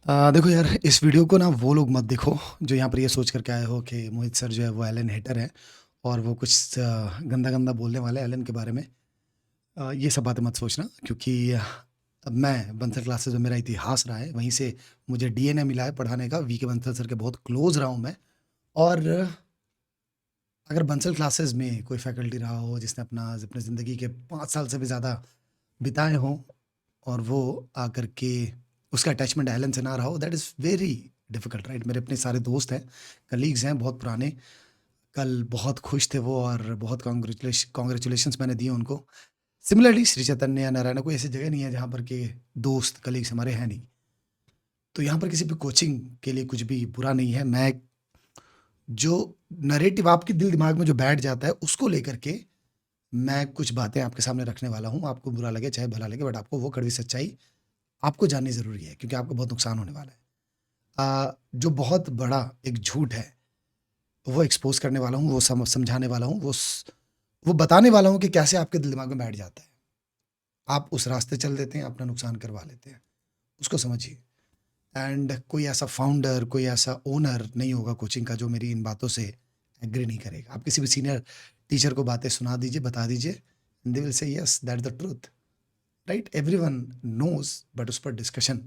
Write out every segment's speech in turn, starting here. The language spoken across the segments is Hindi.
देखो यार, इस वीडियो को ना वो लोग मत देखो जो यहाँ पर ये सोच करके आए हो कि मोहित सर जो है वो एलन हेटर है और वो कुछ गंदा गंदा बोलने वाले हैं एलन के बारे में। ये सब बातें मत सोचना, क्योंकि अब मैं बंसल क्लासेस में मेरा इतिहास रहा है, वहीं से मुझे डीएनए मिला है पढ़ाने का। वी के बंसल सर के बहुत क्लोज रहा हूँ मैं। और अगर बंसल क्लासेस में कोई फैकल्टी रहा हो जिसने अपने ज़िंदगी के 5 साल से भी ज़्यादा बिताए हों और वो आकर के उसका अटैचमेंट एलन से ना रहा हो, that is very difficult, right? मेरे अपने सारे दोस्त हैं, कलीग्स हैं बहुत पुराने। कल बहुत खुश थे वो और बहुत कांग्रेचुलेशंस मैंने दिए उनको। सिमिलरली श्री चैतन्य या नारायण, कोई ऐसी जगह नहीं है जहाँ पर के दोस्त कलीग्स हमारे हैं नहीं। तो यहाँ पर किसी भी कोचिंग के लिए कुछ भी बुरा नहीं है। मैं जो नैरेटिव आपके दिल दिमाग में जो बैठ जाता है उसको लेकर के मैं कुछ बातें आपके सामने रखने वाला हूँ। आपको बुरा लगे चाहे भला लगे, बट आपको वो कड़वी सच्चाई आपको जाननी ज़रूरी है, क्योंकि आपको बहुत नुकसान होने वाला है। जो बहुत बड़ा एक झूठ है वो एक्सपोज़ करने वाला हूँ, वो समझाने वाला हूँ, वो बताने वाला हूँ कि कैसे आपके दिल दिमाग में बैठ जाता है। आप उस रास्ते चल देते हैं, अपना नुकसान करवा लेते हैं, उसको समझिए। एंड कोई ऐसा फाउंडर, कोई ऐसा ओनर नहीं होगा कोचिंग का जो मेरी इन बातों से एग्री नहीं करेगा। आप किसी भी सीनियर टीचर को बातें सुना दीजिए, बता दीजिए, and they will say yes that the truth, right? Everyone knows, but उस पर डिस्कशन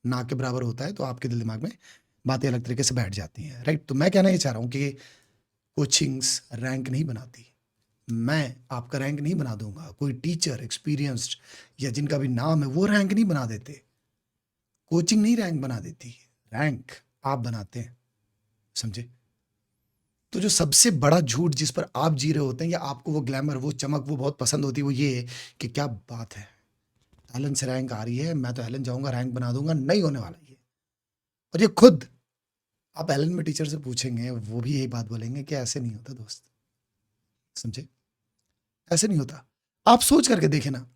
ना के बराबर होता है, तो आपके दिल दिमाग में बातें अलग तरीके से बैठ जाती हैं, राइट? तो मैं कहना ये चाह रहा हूँ कि कोचिंग्स रैंक नहीं बनाती। मैं आपका रैंक नहीं बना दूँगा। कोई टीचर एक्सपीरियंस्ड या जिनका भी नाम है वो रैंक नहीं बना देते। कोचिंग नहीं रैंक बना देती, रैंक आप बनाते हैं, समझे? तो जो सबसे बड़ा झूठ जिस पर आप जी रहे होते हैं या आपको वो ग्लैमर, वो चमक, वो बहुत पसंद होती है, वो ये है कि क्या बात है, एलन से रैंक आ रही है, मैं तो एलन जाऊँगा रैंक बना दूँगा। नहीं होने वाला ये। और ये खुद आप एलन में टीचर से पूछेंगे, वो भी यही बात बोलेंगे कि ऐसे नहीं होता दोस्त, समझे? ऐसे नहीं होता। आप सोच करके देखें ना,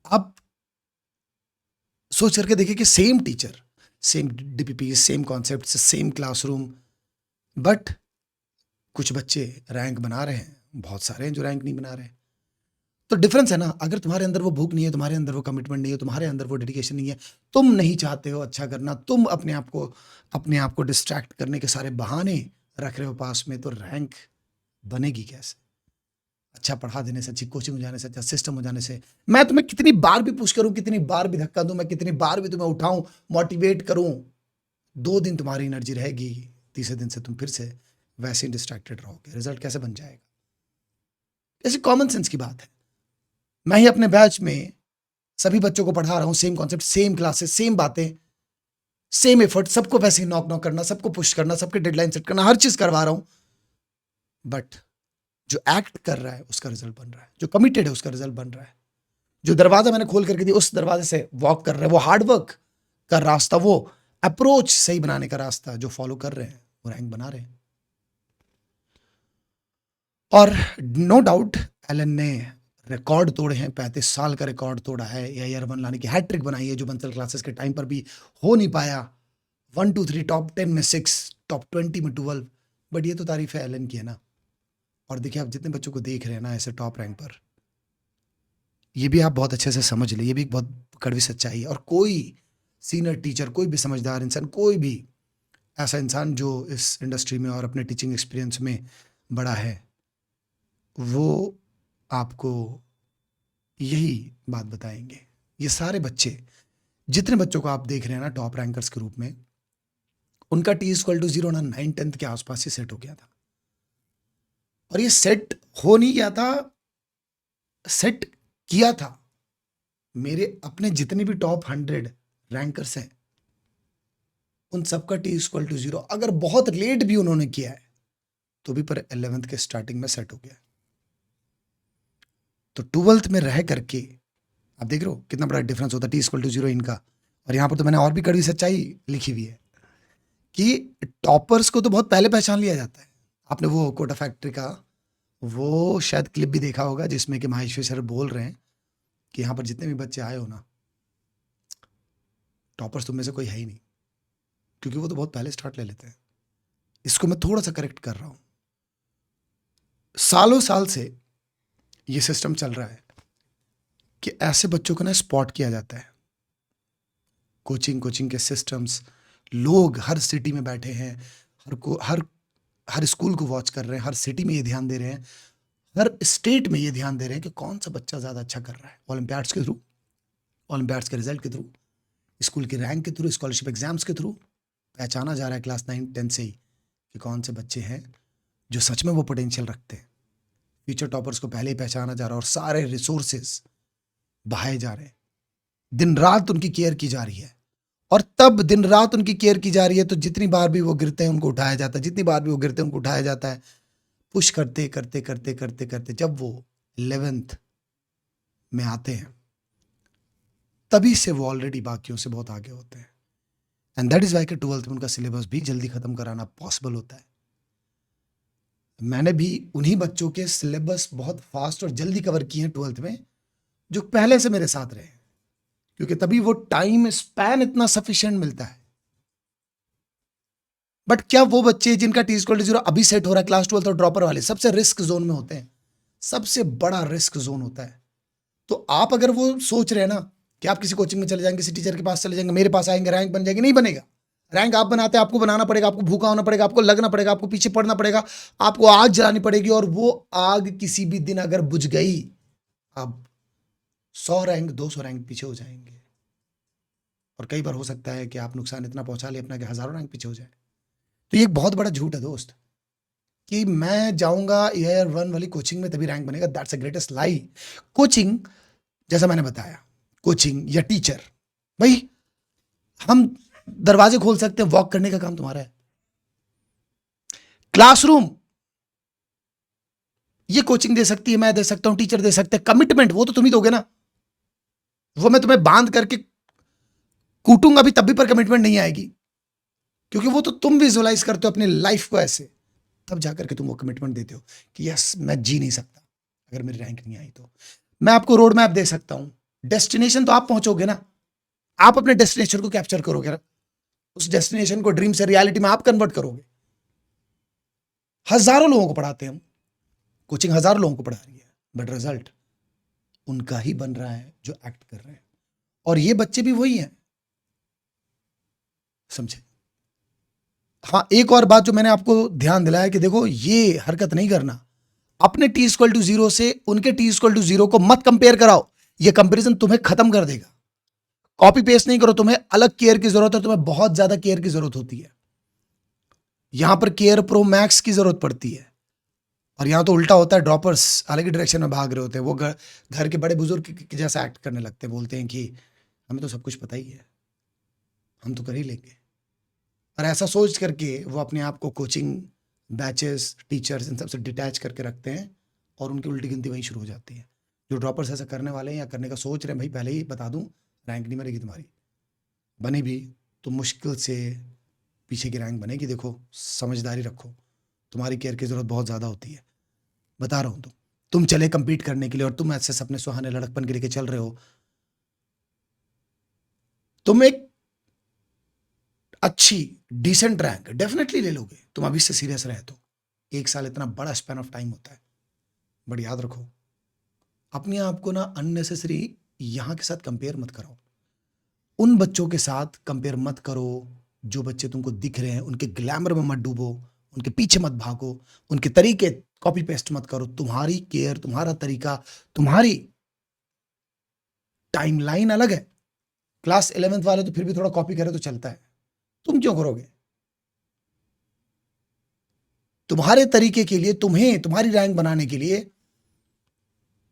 आप सोच करके देखिए कि same teacher, same DPP, same concepts, same classroom, but कुछ बच्चे रैंक बना रहे हैं, बहुत सारे हैं जो रैंक नहीं बना रहे। तो डिफरेंस है ना, अगर तुम्हारे अंदर वो भूख नहीं है, तुम्हारे अंदर वो कमिटमेंट नहीं है, तुम्हारे अंदर वो डेडिकेशन नहीं है, तुम नहीं चाहते हो अच्छा करना, तुम अपने आप को डिस्ट्रैक्ट करने के सारे बहाने रख रहे हो पास में, तो रैंक बनेगी कैसे? अच्छा पढ़ा देने से, अच्छी कोचिंग हो जाने से, अच्छा सिस्टम हो जाने से, मैं तुम्हें कितनी बार भी पुश करूं, कितनी बार भी धक्का दूं, मैं कितनी बार भी तुम्हें उठाऊं, मोटिवेट करूं, 2 दिन तुम्हारी एनर्जी रहेगी, तीसरे दिन से तुम फिर से वैसे ही डिस्ट्रैक्टेड रहोगे। रिजल्ट कैसे बन जाएगा? ऐसी कॉमन सेंस की बात है। मैं ही अपने बैच में सभी बच्चों को पढ़ा रहा हूँ, same concept, same classes, same बातें, सेम एफर्ट, सबको वैसे ही नॉक नॉक करना, सबको पुश करना, सबके डेडलाइन सेट करना, हर चीज करवा रहा हूं, बट जो एक्ट कर रहा है उसका रिजल्ट बन रहा है, जो कमिटेड है उसका रिजल्ट बन रहा है, जो दरवाजा मैंने खोल करके दिया उस दरवाजे से वॉक कर रहे हैं, वो हार्डवर्क का रास्ता, वो अप्रोच सही बनाने का रास्ता जो फॉलो कर रहे हैं, वो रैंक बना रहे हैं। और नो डाउट एलन ने रिकॉर्ड तोड़े हैं, 35 साल का रिकॉर्ड तोड़ा है, एयर 1 लाने की हैट्रिक बनाई है जो बंसल क्लासेस के टाइम पर भी हो नहीं पाया। 1 2 3 टॉप 10 में 6, टॉप 20 में 12, बट ये तो तारीफ है एलन की, है ना? और देखिए आप जितने बच्चों को देख रहे हैं ना ऐसे टॉप रैंक पर, ये भी आप बहुत अच्छे से समझ ले, ये भी एक बहुत कड़वी सच्चाई है। और कोई सीनियर टीचर, कोई भी समझदार इंसान, कोई भी ऐसा इंसान जो इस इंडस्ट्री में और अपने टीचिंग एक्सपीरियंस में बड़ा है, वो आपको यही बात बताएंगे। ये सारे बच्चे, जितने बच्चों को आप देख रहे हैं ना टॉप रैंकर्स के रूप में, उनका T=0 ना 9-10 के आसपास ही सेट हो गया था। और ये सेट हो नहीं गया था, सेट किया था। मेरे अपने जितने भी टॉप 100 रैंकर्स हैं, उन सबका T=0, अगर बहुत लेट भी उन्होंने किया है तो भी पर 11th के स्टार्टिंग में सेट हो गया। तो 12th में रह करके आप देख रहे हो कितना बड़ा डिफरेंस होता है T=0 इनका। और यहाँ पर तो मैंने और भी कड़वी सच्चाई लिखी हुई है कि टॉपर्स को तो बहुत पहले पहचान लिया जाता है। आपने वो कोटा फैक्ट्री का वो शायद क्लिप भी देखा होगा जिसमें कि माहेश्वरी सर बोल रहे हैं कि यहाँ पर जितने भी बच्चे आए हो ना, टॉपर्स तुम में से कोई है ही नहीं, क्योंकि वो तो बहुत पहले स्टार्ट ले लेते हैं। इसको मैं थोड़ा सा करेक्ट कर रहा हूँ। सालों साल से ये सिस्टम चल रहा है कि ऐसे बच्चों को ना स्पॉट किया जाता है, कोचिंग के सिस्टम्स, लोग हर सिटी में बैठे हैं, हर स्कूल को वॉच कर रहे हैं, हर सिटी में ये ध्यान दे रहे हैं, हर स्टेट में ये ध्यान दे रहे हैं कि कौन सा बच्चा ज़्यादा अच्छा कर रहा है, ओलंपियाड्स के थ्रू, ओलंपियाड्स के रिजल्ट के थ्रू, स्कूल की रैंक के थ्रू, स्कॉलरशिप एग्जाम्स के थ्रू पहचाना जा रहा है क्लास 9-10 से ही कि कौन से बच्चे हैं जो सच में वो पोटेंशियल रखते हैं। फ्यूचर टॉपर्स को पहले ही पहचाना जा रहा है और सारे रिसोर्सेज बहाए जा रहे हैं, दिन रात उनकी केयर की जा रही है। और तब दिन रात उनकी केयर की जा रही है तो जितनी बार भी वो गिरते हैं उनको उठाया जाता है, जितनी बार भी वो गिरते हैं उनको उठाया जाता है, पुश करते करते करते करते करते जब वो 11th में आते हैं तभी से वो ऑलरेडी बाकियों से बहुत आगे होते हैं। एंड दैट इज वाई कि 12th में उनका सिलेबस भी जल्दी खत्म कराना पॉसिबल होता है। मैंने भी उन्हीं बच्चों के सिलेबस बहुत फास्ट और जल्दी कवर किए हैं 12th में जो पहले से मेरे साथ रहे, क्योंकि तभी वो टाइम स्पैन इतना सफिशिएंट मिलता है। बट क्या वो बच्चे जिनका T=0 अभी सेट हो रहा है क्लास 12th और ड्रॉपर वाले सबसे रिस्क जोन में होते हैं, सबसे बड़ा रिस्क जोन होता है। तो आप अगर वो सोच रहे हैं ना कि आप किसी कोचिंग में चले जाएंगे, किसी टीचर के पास चले जाएंगे, मेरे पास आएंगे, रैंक बन जाएगी, नहीं बनेगा। रैंक आप बनाते हैं, आपको बनाना पड़ेगा, आपको भूखा होना पड़ेगा, आपको लगना पड़ेगा, आपको पीछे पड़ना पड़ेगा, आपको आग जलानी पड़ेगी, और वो आग किसी भी दिन अगर बुझ गई आप 100 रैंक 200 रैंक पीछे हो जाएंगे। और कई बार हो सकता है कि आप नुकसान इतना पहुंचा ले अपना कि हजारों रैंक पीछे हो जाए। तो ये एक बहुत बड़ा झूठ है दोस्त कि मैं जाऊंगा ईयर 1 वाली कोचिंग में तभी रैंक बनेगा। That's a greatest lie. Coaching, जैसा मैंने बताया, कोचिंग या टीचर, भाई हम दरवाजे खोल सकते हैं, वॉक करने का काम तुम्हारा है। क्लासरूम ये कोचिंग दे सकती है, मैं दे सकता हूं, टीचर दे सकते हैं। कमिटमेंट वो तो तुम ही दोगे ना, वो मैं तुम्हें बांध करके कूटूंगा भी तब भी पर कमिटमेंट नहीं आएगी, क्योंकि वो तो तुम विजुअलाइज करते हो अपनी लाइफ को ऐसे, तब जाकर के तुम वो कमिटमेंट देते हो कि यस मैं जी नहीं सकता अगर मेरी रैंक नहीं आई तो। मैं आपको रोड मैप दे सकता हूं, डेस्टिनेशन तो आप पहुंचोगे ना, आप अपने डेस्टिनेशन को कैप्चर करोगे ना, उस डेस्टिनेशन को ड्रीम से रियलिटी में आप कन्वर्ट करोगे। हजारों लोगों को पढ़ाते हैं हम, कोचिंग हजारों लोगों को पढ़ा रही है, बट रिजल्ट उनका ही बन रहा है जो एक्ट कर रहे हैं, और ये बच्चे भी वही हैं, समझे। हाँ, एक और बात जो मैंने आपको ध्यान दिलाया कि देखो ये हरकत नहीं करना, अपने T=0 से उनके T=0 को मत कंपेयर कराओ, ये कंपैरिजन तुम्हें खत्म कर देगा। कॉपी पेस्ट नहीं करो, तुम्हें अलग केयर की जरूरत है, तुम्हें बहुत ज्यादा केयर की जरूरत होती है। यहां पर केयर प्रो मैक्स की जरूरत पड़ती है, और यहां तो उल्टा होता है, ड्रॉपर्स अलग ही डायरेक्शन में भाग रहे होते हैं, वो घर के बड़े बुजुर्ग के जैसा एक्ट करने लगते हैं, बोलते हैं कि हमें तो सब कुछ पता ही है, हम तो कर ही लेंगे। और ऐसा सोच करके वो अपने आप को कोचिंग, बैचेस, टीचर्स इन सबसे डिटैच करके रखते हैं, और उनकी उल्टी गिनती वहीं शुरू हो जाती है। जो ड्रॉपर्स ऐसा करने वाले हैं या करने का सोच रहे हैं, भाई पहले ही बता दूं, रैंक नहीं बनेगी तुम्हारी, बनी भी तो मुश्किल से पीछे की रैंक बनेगी। देखो समझदारी रखो, तुम्हारी केयर की ज़रूरत बहुत ज़्यादा होती है, बता रहा हूँ। तुम चले compete करने के लिए और तुम ऐसे सपने सुहाने लड़कपन के लेके चल रहे हो, तुम एक अच्छी डिसेंट रैंक डेफिनेटली ले लोगे, तुम अभी से सीरियस रहे तो। 1 साल इतना बड़ा स्पैन ऑफ टाइम होता है, बट याद रखो अपने आप को ना अननेसेसरी यहाँ के साथ कंपेयर मत करो, उन बच्चों के साथ कंपेयर मत करो जो बच्चे तुमको दिख रहे हैं, उनके ग्लैमर में मत डूबो, उनके पीछे मत भागो, उनके तरीके कॉपी पेस्ट मत करो। तुम्हारी केयर, तुम्हारा तरीका, तुम्हारी टाइमलाइन अलग है। क्लास 11th वाले तो फिर भी थोड़ा कॉपी करे तो चलता है, तुम क्यों करोगे? तुम्हारे तरीके के लिए, तुम्हें तुम्हारी रैंक बनाने के लिए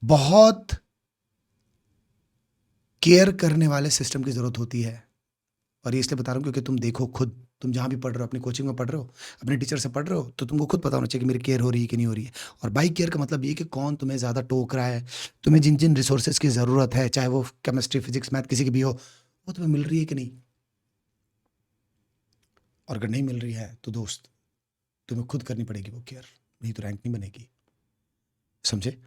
बहुत केयर करने वाले सिस्टम की जरूरत होती है। और ये इसलिए बता रहा हूं क्योंकि तुम देखो खुद, तुम जहां भी पढ़ रहे हो, अपनी कोचिंग में पढ़ रहे हो, अपने टीचर से पढ़ रहे हो, तो तुमको खुद पता होना चाहिए कि मेरी केयर हो रही है कि नहीं हो रही है। और बाई केयर का मतलब ये कि कौन तुम्हें ज़्यादा टोक रहा है, तुम्हें जिन जिन रिसोर्सेज की ज़रूरत है, चाहे वो केमिस्ट्री, फिजिक्स, मैथ किसी की भी हो, वो तुम्हें मिल रही है कि नहीं। और अगर नहीं मिल रही है तो दोस्त तुम्हें खुद करनी पड़ेगी वो केयर, नहीं तो रैंक नहीं बनेगी, समझे।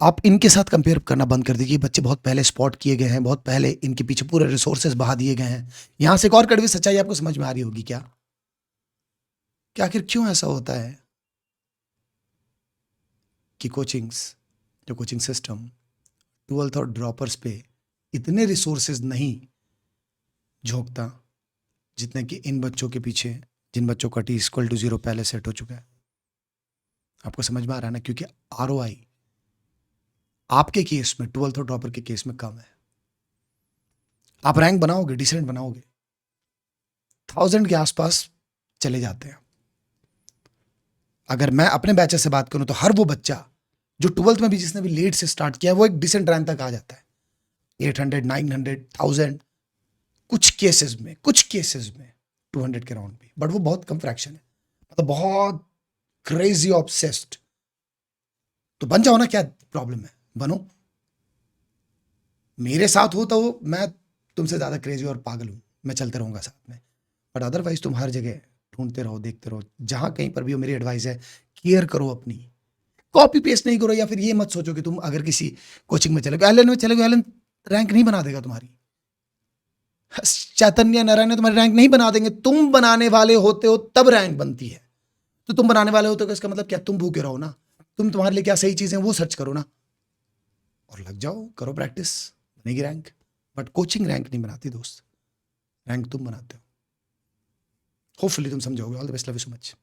आप इनके साथ कंपेयर करना बंद कर दीजिए। बच्चे बहुत पहले स्पॉट किए गए हैं, बहुत पहले इनके पीछे पूरे रिसोर्सेज बहा दिए गए हैं। यहां से एक और कड़वी सच्चाई आपको समझ में आ रही होगी क्या, कि आखिर क्यों ऐसा होता है कि जो कोचिंग सिस्टम 12th और ड्रॉपर्स पे इतने रिसोर्सेज नहीं झोंकता, जितने कि इन बच्चों के पीछे, जिन बच्चों का t=0 पहले सेट हो चुका है। आपको समझ में आ रहा है ना? क्योंकि ROI आपके केस में, 12th और ड्रॉपर के केस में कम है। आप रैंक बनाओगे, डिसेंट बनाओगे, 1000 के आसपास चले जाते हैं। अगर मैं अपने बैचेस से बात करूं तो हर वो बच्चा जो 12th में भी, जिसने भी लेट से स्टार्ट किया है, वो एक डिसेंट रैंक तक आ जाता है। 800, 900, 1000, कुछ केसेस में 200 के राउंड भी, बट वो बहुत कम फ्रैक्शन है। मतलब बहुत क्रेजी ऑब्सेस्ड। तो बन जाओ ना, क्या प्रॉब्लम है? बनो। मेरे साथ हो तो मैं तुमसे ज्यादा क्रेजी और पागल हूं, मैं चलते रहूंगा साथ में। बट अदरवाइज तुम हर जगह ढूंढते रहो, देखते रहो, जहां कहीं पर भी हो। मेरी एडवाइस है, केयर करो अपनी, कॉपी पेस्ट नहीं करो। या फिर ये मत सोचो कि तुम अगर किसी कोचिंग में चले गए, एलन में चले गए, एलन रैंक नहीं बना देगा तुम्हारी, चैतन्य नारायण तुम्हारी रैंक नहीं बना देंगे। तुम बनाने वाले होते हो तब रैंक बनती है। तो तुम बनाने वाले होते हो, इसका मतलब क्या? तुम भूखे रहो ना, तुम्हारे लिए क्या सही चीजें वो सर्च करो ना, और लग जाओ, करो प्रैक्टिस, बनेगी रैंक। बट कोचिंग रैंक नहीं बनाती दोस्त, रैंक तुम बनाते हो। होपफुली तुम समझोगे। All the best, love you so much.